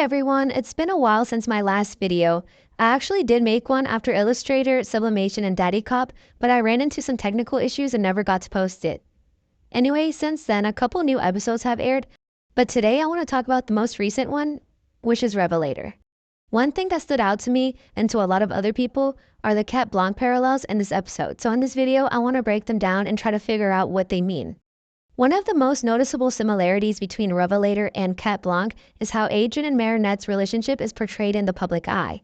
everyone, it's been a while since my last video. I actually did make one after Illustrator, Sublimation, and daddycop, but I ran into some technical issues and never got to post it. Anyway, since then, a couple new episodes have aired, but today I want to talk about the most recent one, which is Revelator. One thing that stood out to me and to a lot of other people are the cat blanc parallels in this episode, so in this video I want to break them down and try to figure out what they mean. One of the most noticeable similarities between Revelator and Cat Blanc is how Adrien and Marinette's relationship is portrayed in the public eye.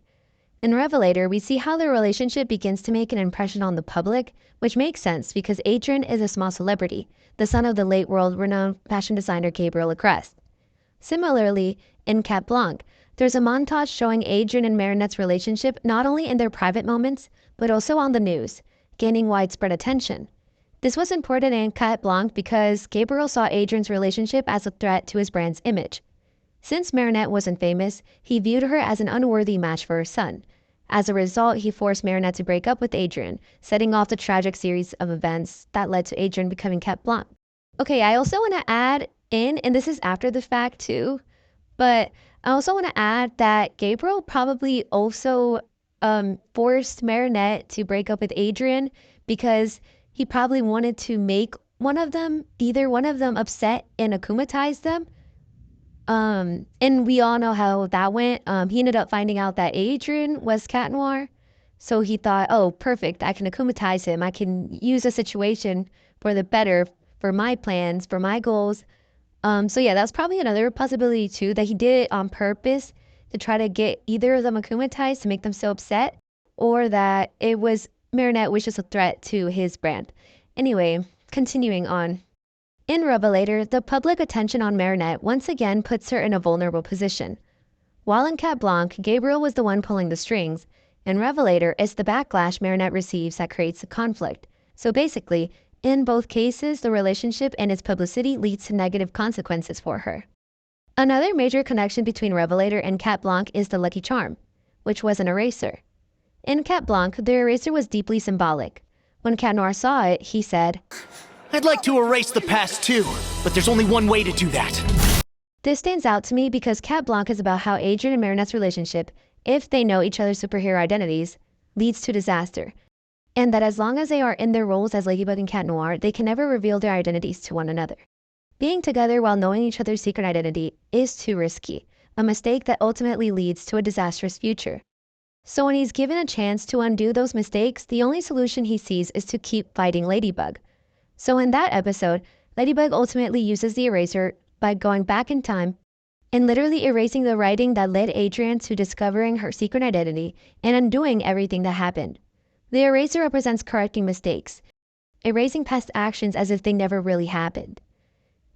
In Revelator, we see how their relationship begins to make an impression on the public, which makes sense because Adrien is a small celebrity, the son of the late world-renowned fashion designer Gabriel Lacrest. Similarly, in Cat Blanc, there's a montage showing Adrien and Marinette's relationship not only in their private moments, but also on the news, gaining widespread attention. This was important in Cat Blanc because Gabriel saw Adrien's relationship as a threat to his brand's image. Since Marinette wasn't famous, he viewed her as an unworthy match for her son. As a result, he forced Marinette to break up with Adrien, setting off the tragic series of events that led to Adrien becoming Cat Blanc. Okay, I also want to add in, and this is after the fact too, but I also want to add that Gabriel probably also forced Marinette to break up with Adrien because he probably wanted to make either one of them upset and akumatize them. And we all know how that went. He ended up finding out that Adrien was Cat Noir. So he thought, oh, perfect, I can akumatize him. I can use a situation for the better, for my plans, for my goals. So yeah, that's probably another possibility too, that he did it on purpose to try to get either of them akumatized to make them so upset, or that it was Marinette was just a threat to his brand. Anyway, continuing on. In Revelator, the public attention on Marinette once again puts her in a vulnerable position. While in Cat Blanc, Gabriel was the one pulling the strings. In Revelator, it's the backlash Marinette receives that creates the conflict. So basically, in both cases, the relationship and its publicity leads to negative consequences for her. Another major connection between Revelator and Cat Blanc is the Lucky Charm, which was an eraser. In Cat Blanc, the eraser was deeply symbolic. When Cat Noir saw it, he said, "I'd like to erase the past too, but there's only one way to do that." This stands out to me because Cat Blanc is about how Adrien and Marinette's relationship, if they know each other's superhero identities, leads to disaster. And that as long as they are in their roles as Ladybug and Cat Noir, they can never reveal their identities to one another. Being together while knowing each other's secret identity is too risky, a mistake that ultimately leads to a disastrous future. So when he's given a chance to undo those mistakes, the only solution he sees is to keep fighting Ladybug. So in that episode, Ladybug ultimately uses the eraser by going back in time and literally erasing the writing that led Adrien to discovering her secret identity and undoing everything that happened. The eraser represents correcting mistakes, erasing past actions as if they never really happened.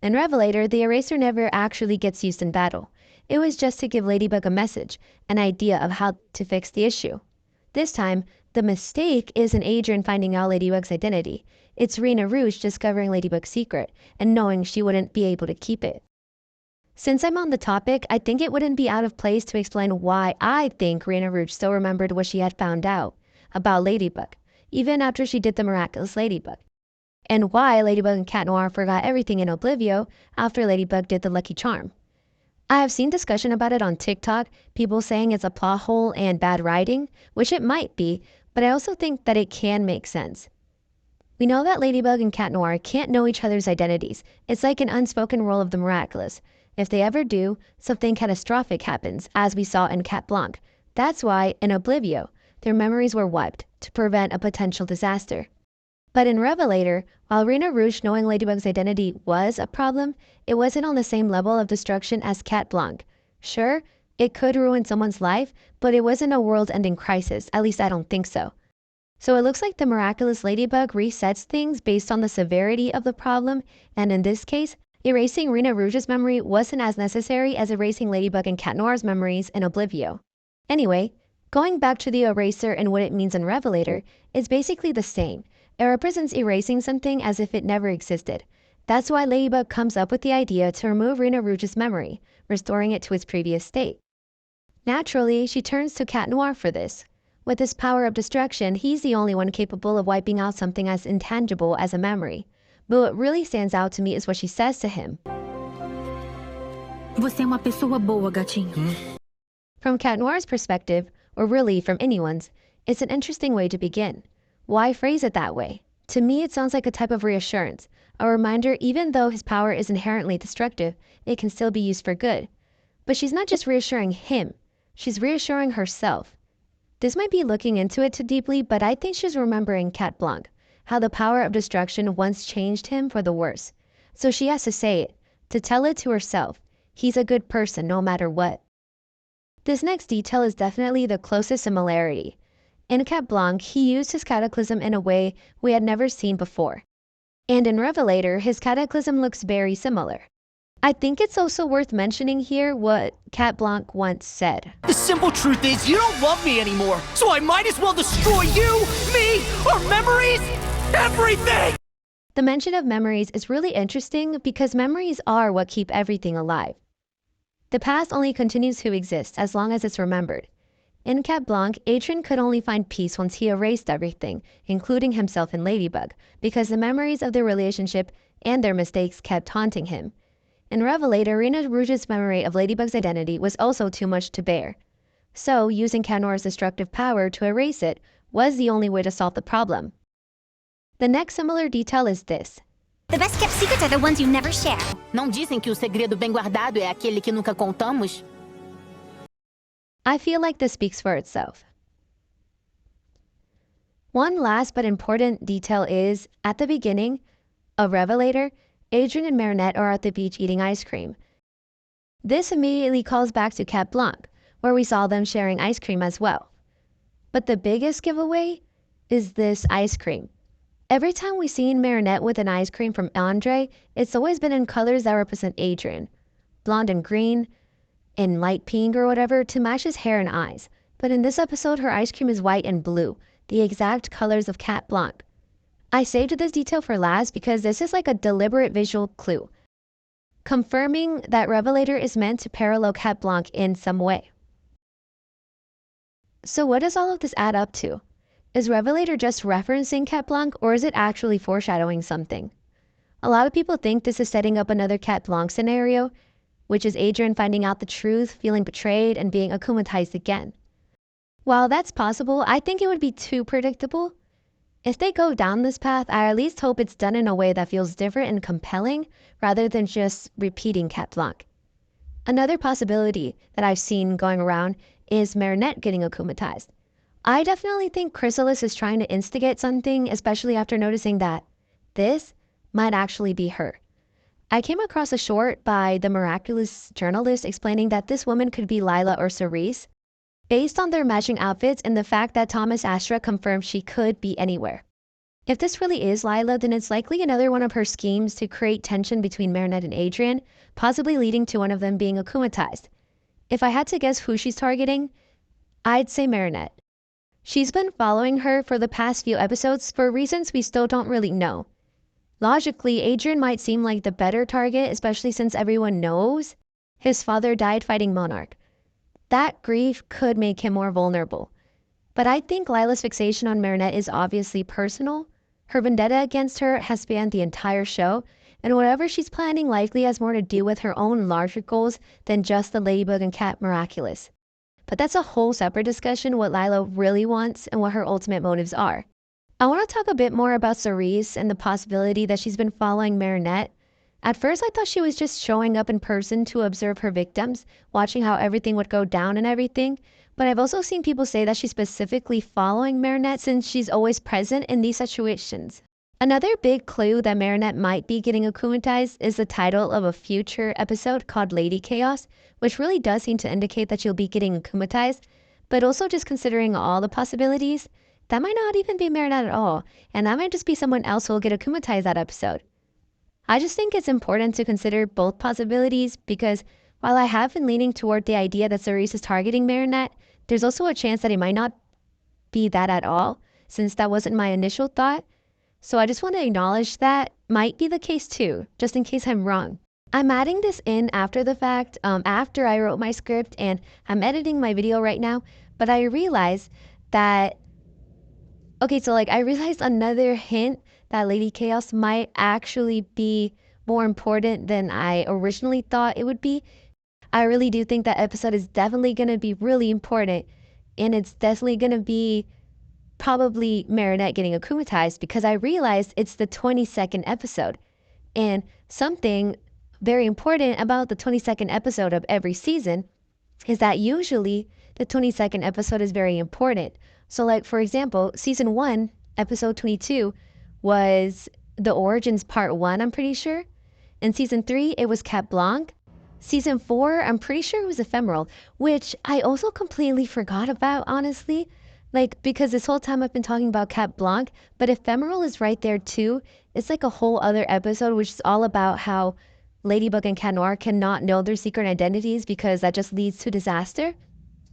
In Revelator, the eraser never actually gets used in battle. It was just to give Ladybug a message, an idea of how to fix the issue. This time, the mistake isn't Adrien finding out Ladybug's identity. It's Rena Rouge discovering Ladybug's secret and knowing she wouldn't be able to keep it. Since I'm on the topic, I think it wouldn't be out of place to explain why I think Rena Rouge still remembered what she had found out about Ladybug, even after she did the miraculous Ladybug. And why Ladybug and Cat Noir forgot everything in Oblivio after Ladybug did the Lucky Charm. I have seen discussion about it on TikTok, people saying it's a plot hole and bad writing, which it might be, but I also think that it can make sense. We know that Ladybug and Cat Noir can't know each other's identities. It's like an unspoken rule of the miraculous. If they ever do, something catastrophic happens, as we saw in Cat Blanc. That's why, in Oblivio, their memories were wiped to prevent a potential disaster. But in Revelator, while Rena Rouge knowing Ladybug's identity was a problem, it wasn't on the same level of destruction as Cat Blanc. Sure, it could ruin someone's life, but it wasn't a world-ending crisis, at least I don't think so. So it looks like the miraculous Ladybug resets things based on the severity of the problem, and in this case, erasing Rena Rouge's memory wasn't as necessary as erasing Ladybug and Cat Noir's memories in Oblivio. Anyway, going back to the eraser and what it means in Revelator, it's basically the same. It represents erasing something as if it never existed. That's why Ladybug comes up with the idea to remove Rena Rouge's memory, restoring it to its previous state. Naturally, she turns to Cat Noir for this. With his power of destruction, he's the only one capable of wiping out something as intangible as a memory. But what really stands out to me is what she says to him. Você é uma pessoa boa, gatinho. From Cat Noir's perspective, or really from anyone's, it's an interesting way to begin. Why phrase it that way? To me, it sounds like a type of reassurance, a reminder even though his power is inherently destructive, it can still be used for good. But she's not just reassuring him, she's reassuring herself. This might be looking into it too deeply, but I think she's remembering Cat Blanc, how the power of destruction once changed him for the worse. So she has to say it, to tell it to herself. He's a good person no matter what. This next detail is definitely the closest similarity. In Cat Blanc, he used his cataclysm in a way we had never seen before. And in Revelator, his cataclysm looks very similar. I think it's also worth mentioning here what Cat Blanc once said. The simple truth is, you don't love me anymore, so I might as well destroy you, me, our memories, everything! The mention of memories is really interesting because memories are what keep everything alive. The past only continues to exist as long as it's remembered. In Cat Blanc, Adrien could only find peace once he erased everything, including himself and Ladybug, because the memories of their relationship and their mistakes kept haunting him. In Revelator, Rena Rouge's memory of Ladybug's identity was also too much to bear. So, using Cat Noir's destructive power to erase it was the only way to solve the problem. The next similar detail is this. The best kept secrets are the ones you never share. Não dizem que o segredo bem guardado é aquele que nunca contamos? I feel like this speaks for itself. One last but important detail is, at the beginning of Revelator, Adrien and Marinette are at the beach eating ice cream. This immediately calls back to Cat Blanc, where we saw them sharing ice cream as well. But the biggest giveaway is this ice cream. Every time we've seen Marinette with an ice cream from Andre, it's always been in colors that represent Adrien. Blonde and green, and light pink or whatever to match his hair and eyes. But in this episode, her ice cream is white and blue, the exact colors of Cat Blanc. I saved this detail for last because this is like a deliberate visual clue, confirming that Revelator is meant to parallel Cat Blanc in some way. So what does all of this add up to? Is Revelator just referencing Cat Blanc, or is it actually foreshadowing something? A lot of people think this is setting up another Cat Blanc scenario, which is Adrien finding out the truth, feeling betrayed, and being akumatized again. While that's possible, I think it would be too predictable. If they go down this path, I at least hope it's done in a way that feels different and compelling, rather than just repeating Cat Blanc. Another possibility that I've seen going around is Marinette getting akumatized. I definitely think Chrysalis is trying to instigate something, especially after noticing that this might actually be her. I came across a short by the Miraculous journalist explaining that this woman could be Lila or Cerise, based on their matching outfits and the fact that Thomas Astra confirmed she could be anywhere. If this really is Lila, then it's likely another one of her schemes to create tension between Marinette and Adrien, possibly leading to one of them being akumatized. If I had to guess who she's targeting, I'd say Marinette. She's been following her for the past few episodes for reasons we still don't really know. Logically, Adrien might seem like the better target, especially since everyone knows his father died fighting Monarch. That grief could make him more vulnerable. But I think Lila's fixation on Marinette is obviously personal. Her vendetta against her has spanned the entire show, and whatever she's planning likely has more to do with her own larger goals than just the Ladybug and Cat Miraculous. But that's a whole separate discussion, what Lila really wants and what her ultimate motives are. I want to talk a bit more about Cerise and the possibility that she's been following Marinette. At first, I thought she was just showing up in person to observe her victims, watching how everything would go down and everything. But I've also seen people say that she's specifically following Marinette since she's always present in these situations. Another big clue that Marinette might be getting akumatized is the title of a future episode called Lady Chaos, which really does seem to indicate that she'll be getting akumatized, but also just considering all the possibilities, that might not even be Marinette at all, and that might just be someone else who will get akumatized that episode. I just think it's important to consider both possibilities because while I have been leaning toward the idea that Cerise is targeting Marinette, there's also a chance that it might not be that at all, since that wasn't my initial thought. So I just want to acknowledge that might be the case too, just in case I'm wrong. I'm adding this in after the fact, after I wrote my script, and I'm editing my video right now, but I realized that, I realized another hint that Lady Chaos might actually be more important than I originally thought it would be, I really do think that episode is definitely going to be really important, and it's definitely going to be probably Marinette getting akumatized, because I realized it's the 22nd episode. And something very important about the 22nd episode of every season is that usually the 22nd episode is very important. So like, for example, season 1, episode 22 was the Origins part 1, I'm pretty sure. In season 3, it was Cat Blanc. Season 4, I'm pretty sure it was Ephemeral, which I also completely forgot about, honestly. Like, because this whole time I've been talking about Cat Blanc, but Ephemeral is right there too. It's like a whole other episode, which is all about how Ladybug and Cat Noir cannot know their secret identities because that just leads to disaster.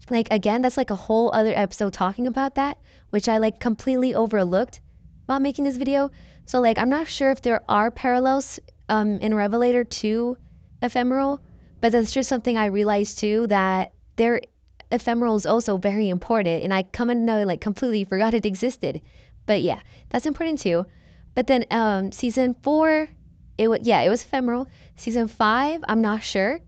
Like, again, that's like a whole other episode talking about that, which I like completely overlooked while making this video. So like, I'm not sure if there are parallels in Revelator to Ephemeral, but that's just something I realized too, that their Ephemeral is also very important, and I like completely forgot it existed. But yeah, that's important too. But then season 4, it was Ephemeral. Season 5, I'm not sure.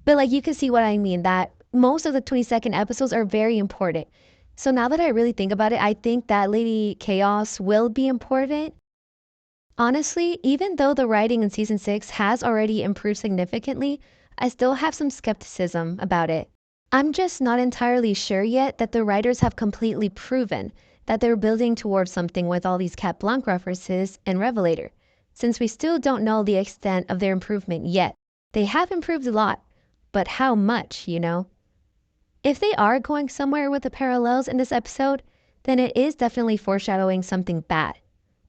But like, you can see what I mean, that most of the 22nd episodes are very important. So now that I really think about it, I think that Lady Chaos will be important. Honestly, even though the writing in season 6 has already improved significantly, I still have some skepticism about it. I'm just not entirely sure yet that the writers have completely proven that they're building towards something with all these Cat Blanc references in Revelator, since we still don't know the extent of their improvement yet. They have improved a lot, but how much, you know? If they are going somewhere with the parallels in this episode, then it is definitely foreshadowing something bad.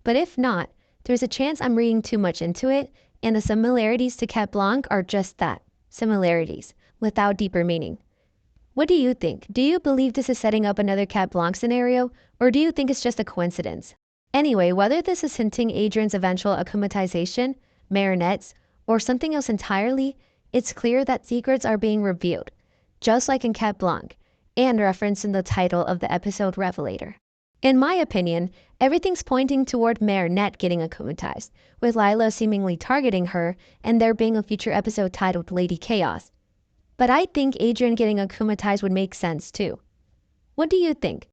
But if not, there's a chance I'm reading too much into it, and the similarities to Cat Blanc are just that, similarities, without deeper meaning. What do you think? Do you believe this is setting up another Cat Blanc scenario, or do you think it's just a coincidence? Anyway, whether this is hinting Adrien's eventual akumatization, Marinette's, or something else entirely, it's clear that secrets are being revealed, just like in Cat Blanc, and referenced in the title of the episode Revelator. In my opinion, everything's pointing toward Marinette getting akumatized, with Lila seemingly targeting her, and there being a future episode titled Lady Chaos. But I think Adrien getting akumatized would make sense too. What do you think?